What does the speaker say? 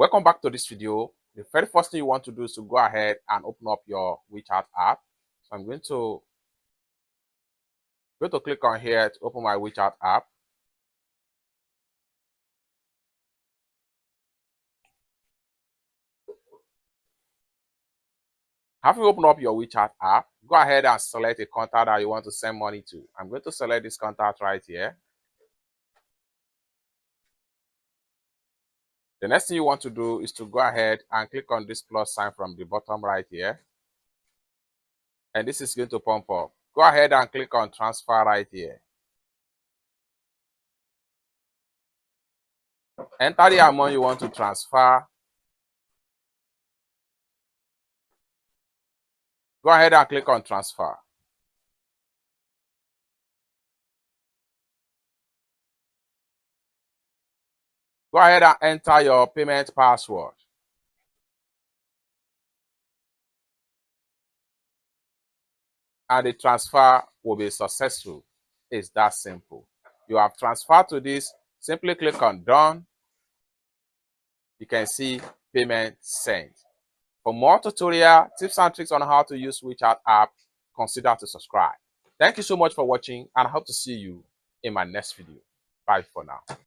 Welcome back to this video. The very first thing you want to do is to go ahead and open up your WeChat app. So I'm going to click on here to open my WeChat app. After you open up your WeChat app, go ahead and select a contact that you want to send money to. I'm going to select this contact right here. The next thing you want to do is to go ahead and click on this plus sign from the bottom right here. And this is going to pop up. Go ahead and click on transfer right here. Enter the amount you want to transfer. Go ahead and click on transfer. Go ahead and enter your payment password. And the transfer will be successful. It's that simple. You have transferred to this. Simply click on done. You can see payment sent. For more tutorial tips and tricks on how to use WeChat app, consider to subscribe. Thank you so much for watching, and I hope to see you in my next video. Bye for now.